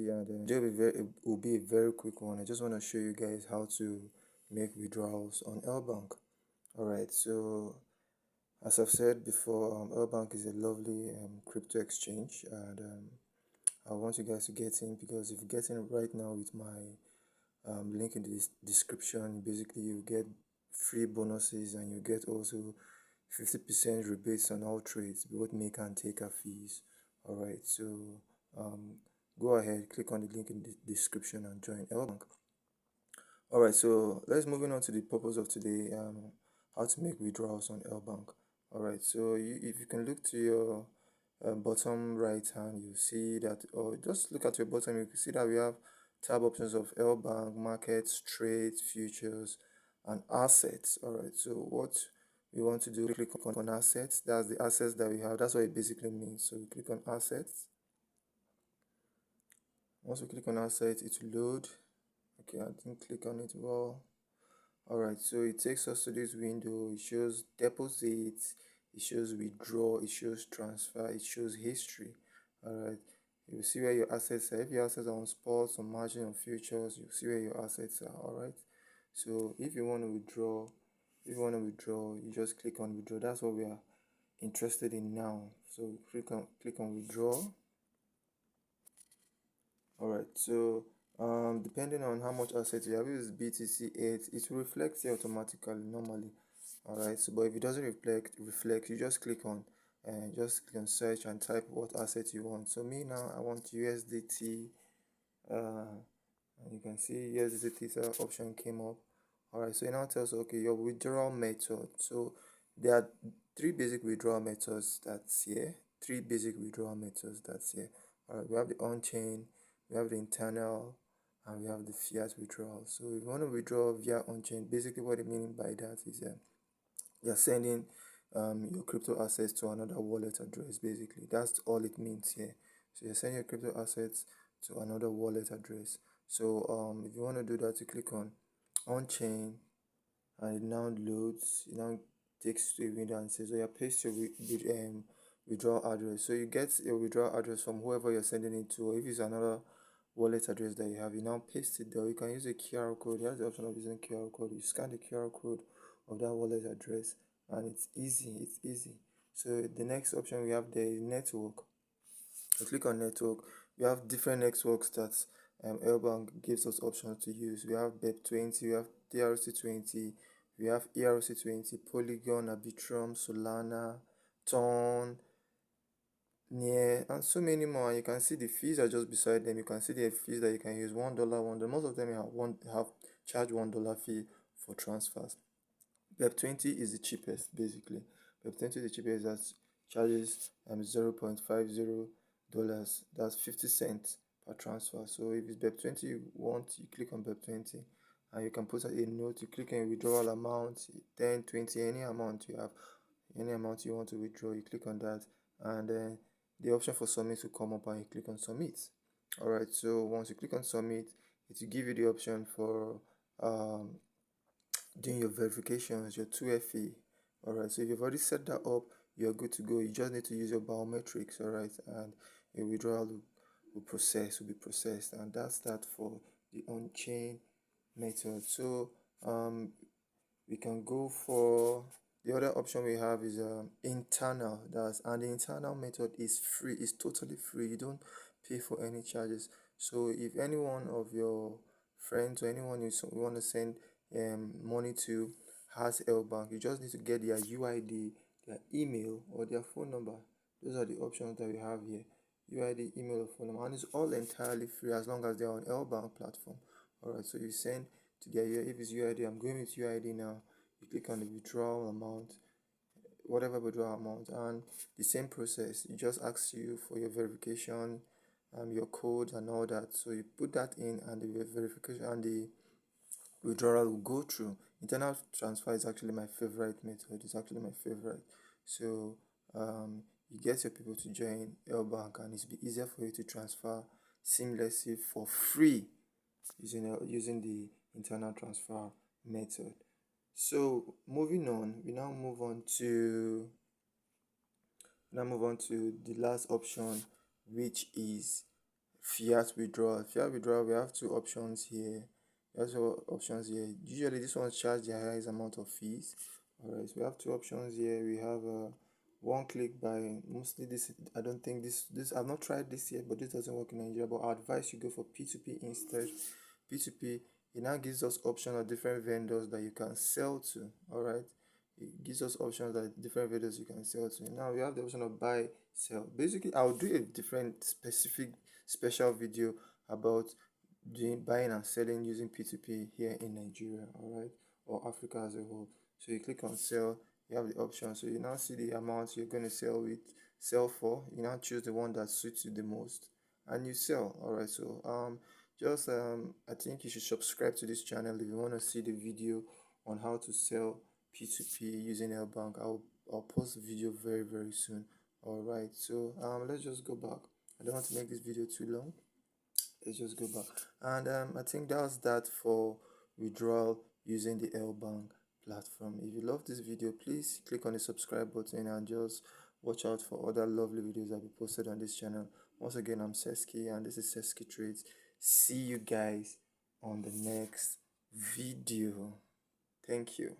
and it will be a very quick one. I just want to show you guys how to make withdrawals on LBank. Alright, so as I've said before, LBank is a lovely crypto exchange, and I want you guys to get in, because if you get in right now with my link in the description, basically you get free bonuses, and you get also 50% rebates on all trades, both make and taker fees. Alright, so um, go ahead, click on the link in the description and join LBank. Alright, so let's moving on to the purpose of today, how to make withdrawals on LBank. Alright, so if you can look to your bottom right hand, you see that, or just look at your bottom, you can see that we have tab options of LBank, markets, trades, futures, and assets. Alright, so what we want to do, click on assets. That's the assets that we have. That's what it basically means. So we click on assets. Once we click on assets, it will load. Okay, I didn't click on it well. Alright, so it takes us to this window. It shows deposits, it shows withdraw, it shows transfer, it shows history. Alright, you will see where your assets are. If your assets are on spots, on margin, on futures, you see where your assets are. Alright, so if you want to withdraw, you just click on withdraw. That's what we are interested in now. So click on withdraw. Alright, so depending on how much assets you have, if it's BTC8, it will reflect here automatically normally. Alright, so but if it doesn't reflect, you just click on search and type what asset you want. So me now, I want USDT, and you can see USDT option came up. Alright, so it now tells you, okay, your withdrawal method. So there are three basic withdrawal methods that's here. Alright, we have the on-chain, we have the internal, and we have the fiat withdrawal. So if you want to withdraw via on-chain, basically what I mean by that is you're sending your crypto assets to another wallet address. Basically, that's all it means here. So you're sending your crypto assets to another wallet address. So if you want to do that, you click on-chain, and it now loads. It now takes to a window and says, "Oh, yeah, paste your withdrawal address." So you get your withdrawal address from whoever you're sending it to, or if it's another wallet address that you have, you now paste it there. You can use a QR code. You have the option of using QR code. You scan the QR code of that wallet address, and it's easy. So the next option we have there is network. You click on network. We have different networks that LBank gives us options to use. We have BEP20, we have TRC20, we have ERC20, Polygon, Arbitrum, Solana, Ton, Near, and so many more. And you can see the fees are just beside them. You can see the fees that you can use, $1. Most of them have charge $1 fee for transfers. BEP20 is the cheapest, basically. BEP20 is the cheapest, that charges $0.50. That's 50 cents per transfer. So if it's BEP20 you want, you click on BEP20, and you can put a note. You click on withdrawal amount, 10, 20, any amount you have, any amount you want to withdraw, you click on that, and then the option for submit will come up, and you click on submit. Alright, so once you click on submit, it will give you the option for doing your verifications, your 2FA. Alright, so if you've already set that up, you're good to go. You just need to use your biometrics, alright, and your withdrawal will be processed, and that's that for the on-chain method. So we can go for the other option we have is internal. And the internal method is free. It's totally free. You don't pay for any charges. So if any one of your friends or anyone you want to send money to has LBank, you just need to get their UID, their email, or their phone number. Those are the options that we have here: UID, email, or phone number, and it's all entirely free as long as they're on LBank platform. Alright, so you send to their, if it's UID, I'm going with UID now. You click on the withdrawal amount, whatever withdrawal amount, and the same process. It just asks you for your verification, your code, and all that. So you put that in, and the verification and the withdrawal will go through. Internal transfer is actually my favorite method. It's actually my favorite. So you get your people to join LBank, and it'll be easier for you to transfer seamlessly for free using the internal transfer method. So moving on, we now move on to the last option, which is fiat withdrawal. Fiat withdrawal, we have two options here. We have two options here. Usually this one charge the highest amount of fees. Alright, so we have two options here. We have one click buy. Mostly this, I don't think this I've not tried this yet, but this doesn't work in Nigeria. But I advise you go for P2P instead. P2P, it now gives us option of different vendors that you can sell to. Alright, it gives us options that different vendors you can sell to. Now we have the option of buy, sell. Basically, I'll do a different special video about doing buying and selling using P2P here in Nigeria, alright, or Africa as a whole. So you click on sell, you have the option. So you now see the amount you're going to sell for. You now choose the one that suits you the most and you sell. Alright, so just I think you should subscribe to this channel if you want to see the video on how to sell P2P using LBank. I'll post the video very soon. Alright, so let's just go back. I don't want to make this video too long. Let's just go back. And I think that's that for withdrawal using the LBank platform. If you love this video, please click on the subscribe button and just watch out for other lovely videos that will be posted on this channel. Once again, I'm Seski and this is Seski Trades. See you guys on the next video. Thank you.